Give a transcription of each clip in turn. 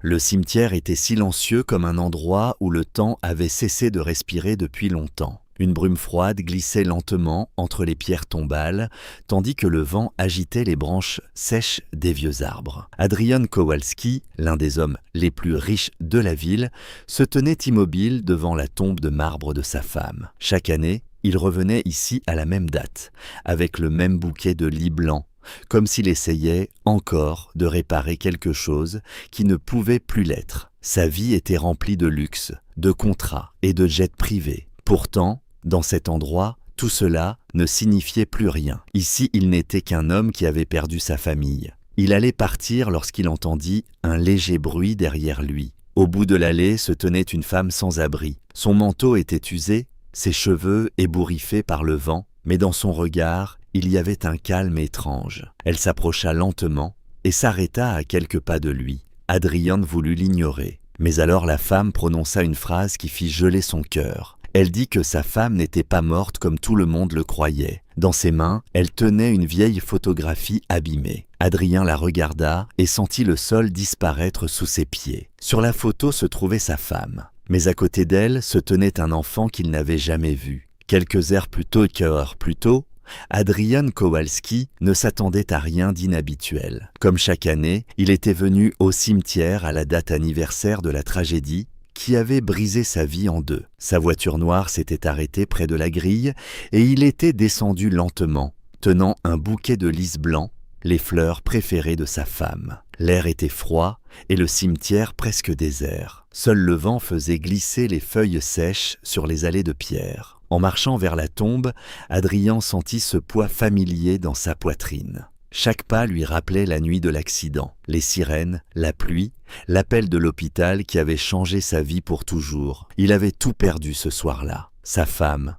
Le cimetière était silencieux comme un endroit où le temps avait cessé de respirer depuis longtemps. Une brume froide glissait lentement entre les pierres tombales, tandis que le vent agitait les branches sèches des vieux arbres. Adrian Kowalski, l'un des hommes les plus riches de la ville, se tenait immobile devant la tombe de marbre de sa femme. Chaque année, il revenait ici à la même date, avec le même bouquet de lis blancs, comme s'il essayait encore de réparer quelque chose qui ne pouvait plus l'être. Sa vie était remplie de luxe, de contrats et de jets privés. Pourtant, dans cet endroit, tout cela ne signifiait plus rien. Ici, il n'était qu'un homme qui avait perdu sa famille. Il allait partir lorsqu'il entendit un léger bruit derrière lui. Au bout de l'allée se tenait une femme sans abri. Son manteau était usé, ses cheveux ébouriffés par le vent, mais dans son regard, il y avait un calme étrange. Elle s'approcha lentement et s'arrêta à quelques pas de lui. Adrian voulut l'ignorer. Mais alors la femme prononça une phrase qui fit geler son cœur. Elle dit que sa femme n'était pas morte comme tout le monde le croyait. Dans ses mains, elle tenait une vieille photographie abîmée. Adrien la regarda et sentit le sol disparaître sous ses pieds. Sur la photo se trouvait sa femme. Mais à côté d'elle se tenait un enfant qu'il n'avait jamais vu. Quelques heures plus tôt, Adrian Kowalski ne s'attendait à rien d'inhabituel. Comme chaque année, il était venu au cimetière à la date anniversaire de la tragédie qui avait brisé sa vie en deux. Sa voiture noire s'était arrêtée près de la grille et il était descendu lentement, tenant un bouquet de lys blancs, les fleurs préférées de sa femme. L'air était froid et le cimetière presque désert. Seul le vent faisait glisser les feuilles sèches sur les allées de pierre. En marchant vers la tombe, Adrien sentit ce poids familier dans sa poitrine. Chaque pas lui rappelait la nuit de l'accident, les sirènes, la pluie, l'appel de l'hôpital qui avait changé sa vie pour toujours. Il avait tout perdu ce soir-là, sa femme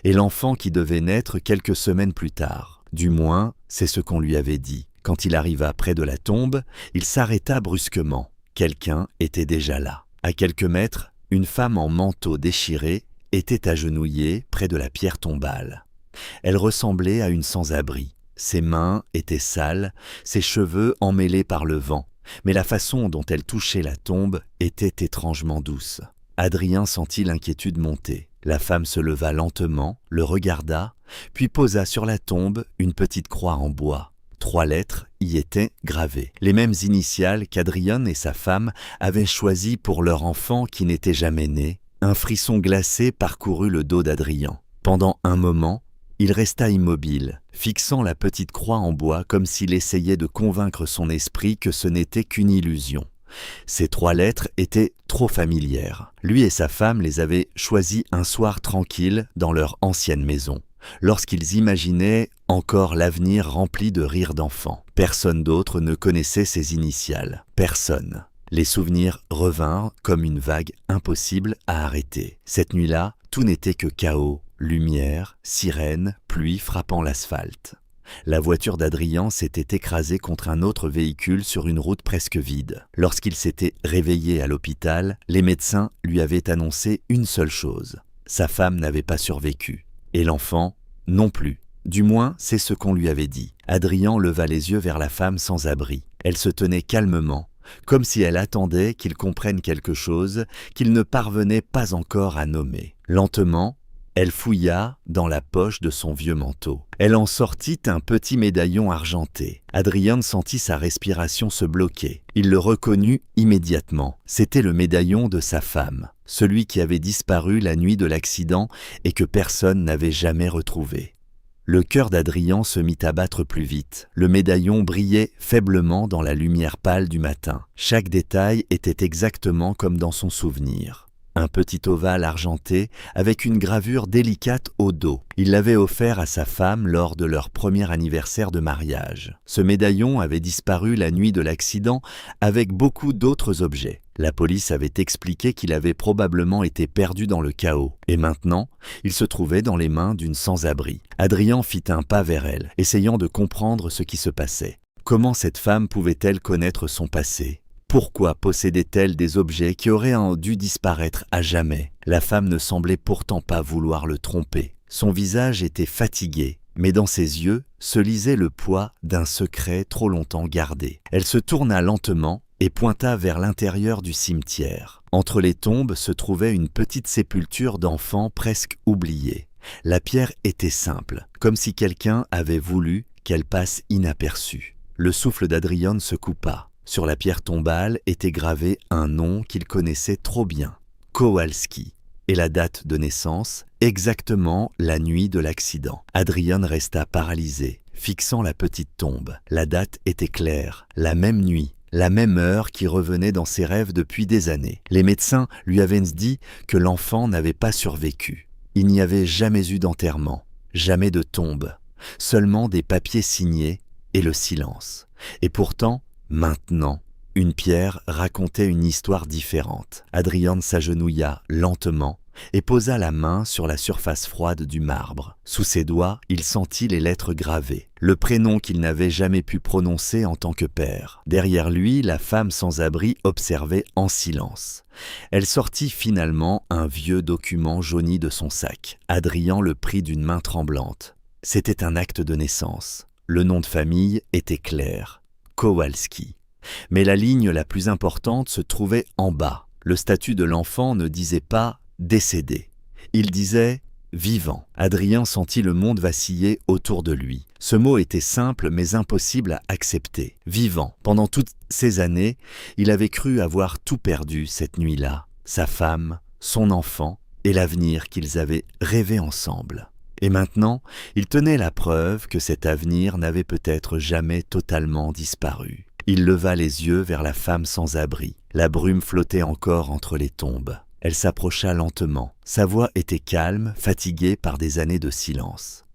et l'enfant qui devait naître quelques semaines plus tard. Du moins, c'est ce qu'on lui avait dit. Quand il arriva près de la tombe, il s'arrêta brusquement. Quelqu'un était déjà là. À quelques mètres, une femme en manteau déchiré était agenouillée près de la pierre tombale. Elle ressemblait à une sans-abri. Ses mains étaient sales, ses cheveux emmêlés par le vent, mais la façon dont elle touchait la tombe était étrangement douce. Adrien sentit l'inquiétude monter. La femme se leva lentement, le regarda, puis posa sur la tombe une petite croix en bois. 3 lettres y étaient gravées, les mêmes initiales qu'Adrien et sa femme avaient choisies pour leur enfant qui n'était jamais né. Un frisson glacé parcourut le dos d'Adrien. Pendant un moment, il resta immobile, fixant la petite croix en bois comme s'il essayait de convaincre son esprit que ce n'était qu'une illusion. Ces 3 lettres étaient trop familières. Lui et sa femme les avaient choisies un soir tranquille dans leur ancienne maison, lorsqu'ils imaginaient encore l'avenir rempli de rires d'enfants. Personne d'autre ne connaissait ces initiales. Personne. Les souvenirs revinrent comme une vague impossible à arrêter. Cette nuit-là, tout n'était que chaos, lumière, sirène, pluie frappant l'asphalte. La voiture d'Adrien s'était écrasée contre un autre véhicule sur une route presque vide. Lorsqu'il s'était réveillé à l'hôpital, les médecins lui avaient annoncé une seule chose. Sa femme n'avait pas survécu. Et l'enfant, non plus. Du moins, c'est ce qu'on lui avait dit. Adrien leva les yeux vers la femme sans abri. Elle se tenait calmement, comme si elle attendait qu'il comprenne quelque chose qu'il ne parvenait pas encore à nommer. Lentement, elle fouilla dans la poche de son vieux manteau. Elle en sortit un petit médaillon argenté. Adrien sentit sa respiration se bloquer. Il le reconnut immédiatement. C'était le médaillon de sa femme, celui qui avait disparu la nuit de l'accident et que personne n'avait jamais retrouvé. Le cœur d'Adrien se mit à battre plus vite. Le médaillon brillait faiblement dans la lumière pâle du matin. Chaque détail était exactement comme dans son souvenir. Un petit ovale argenté avec une gravure délicate au dos. Il l'avait offert à sa femme lors de leur premier anniversaire de mariage. Ce médaillon avait disparu la nuit de l'accident avec beaucoup d'autres objets. La police avait expliqué qu'il avait probablement été perdu dans le chaos. Et maintenant, il se trouvait dans les mains d'une sans-abri. Adrien fit un pas vers elle, essayant de comprendre ce qui se passait. Comment cette femme pouvait-elle connaître son passé ? Pourquoi possédait-elle des objets qui auraient dû disparaître à jamais ? La femme ne semblait pourtant pas vouloir le tromper. Son visage était fatigué, mais dans ses yeux se lisait le poids d'un secret trop longtemps gardé. Elle se tourna lentement et pointa vers l'intérieur du cimetière. Entre les tombes se trouvait une petite sépulture d'enfants presque oubliée. La pierre était simple, comme si quelqu'un avait voulu qu'elle passe inaperçue. Le souffle d'Adrian se coupa. Sur la pierre tombale était gravé un nom qu'il connaissait trop bien, Kowalski, et la date de naissance, exactement la nuit de l'accident. Adrian resta paralysé, fixant la petite tombe. La date était claire, la même nuit, la même heure qui revenait dans ses rêves depuis des années. Les médecins lui avaient dit que l'enfant n'avait pas survécu. Il n'y avait jamais eu d'enterrement, jamais de tombe, seulement des papiers signés et le silence. Et pourtant, maintenant, une pierre racontait une histoire différente. Adrian s'agenouilla lentement et posa la main sur la surface froide du marbre. Sous ses doigts, il sentit les lettres gravées, le prénom qu'il n'avait jamais pu prononcer en tant que père. Derrière lui, la femme sans abri observait en silence. Elle sortit finalement un vieux document jauni de son sac. Adrian le prit d'une main tremblante. C'était un acte de naissance. Le nom de famille était clair, Kowalski. Mais la ligne la plus importante se trouvait en bas. Le statut de l'enfant ne disait pas « décédé ». Il disait « vivant ». Adrien sentit le monde vaciller autour de lui. Ce mot était simple mais impossible à accepter. Vivant. Pendant toutes ces années, il avait cru avoir tout perdu cette nuit-là. Sa femme, son enfant et l'avenir qu'ils avaient rêvé ensemble. Et maintenant, il tenait la preuve que cet avenir n'avait peut-être jamais totalement disparu. Il leva les yeux vers la femme sans abri. La brume flottait encore entre les tombes. Elle s'approcha lentement. Sa voix était calme, fatiguée par des années de silence.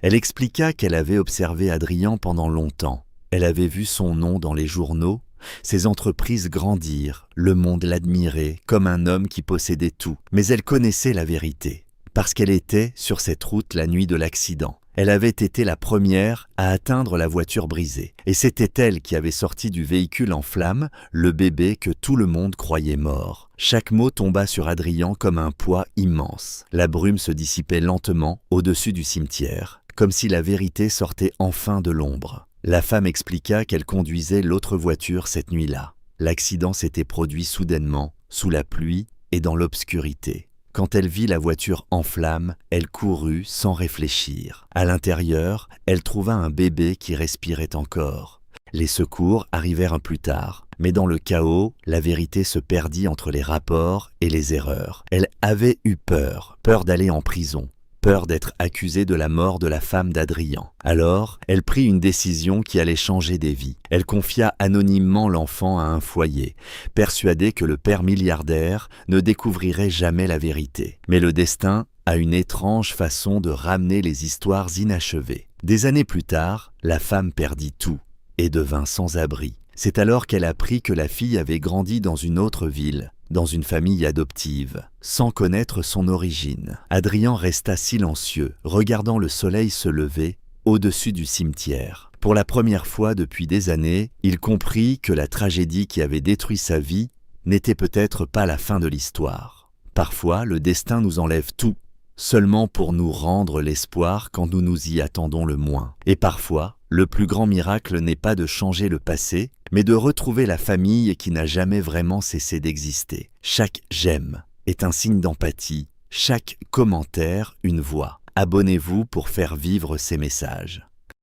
Elle expliqua qu'elle avait observé Adrian pendant longtemps. Elle avait vu son nom dans les journaux, ses entreprises grandir, le monde l'admirait comme un homme qui possédait tout. Mais elle connaissait la vérité, parce qu'elle était sur cette route la nuit de l'accident. Elle avait été la première à atteindre la voiture brisée. Et c'était elle qui avait sorti du véhicule en flammes le bébé que tout le monde croyait mort. Chaque mot tomba sur Adrian comme un poids immense. La brume se dissipait lentement au-dessus du cimetière, comme si la vérité sortait enfin de l'ombre. La femme expliqua qu'elle conduisait l'autre voiture cette nuit-là. L'accident s'était produit soudainement, sous la pluie et dans l'obscurité. Quand elle vit la voiture en flammes, elle courut sans réfléchir. À l'intérieur, elle trouva un bébé qui respirait encore. Les secours arrivèrent un plus tard, mais dans le chaos, la vérité se perdit entre les rapports et les erreurs. Elle avait eu peur d'aller en prison, peur d'être accusée de la mort de la femme d'Adrian. Alors, elle prit une décision qui allait changer des vies. Elle confia anonymement l'enfant à un foyer, persuadée que le père milliardaire ne découvrirait jamais la vérité. Mais le destin a une étrange façon de ramener les histoires inachevées. Des années plus tard, la femme perdit tout et devint sans abri. C'est alors qu'elle apprit que la fille avait grandi dans une autre ville, dans une famille adoptive, sans connaître son origine. Adrian resta silencieux, regardant le soleil se lever au-dessus du cimetière. Pour la première fois depuis des années, il comprit que la tragédie qui avait détruit sa vie n'était peut-être pas la fin de l'histoire. Parfois, le destin nous enlève tout, seulement pour nous rendre l'espoir quand nous nous y attendons le moins. Et parfois, le plus grand miracle n'est pas de changer le passé, mais de retrouver la famille qui n'a jamais vraiment cessé d'exister. Chaque j'aime est un signe d'empathie, chaque commentaire une voix. Abonnez-vous pour faire vivre ces messages.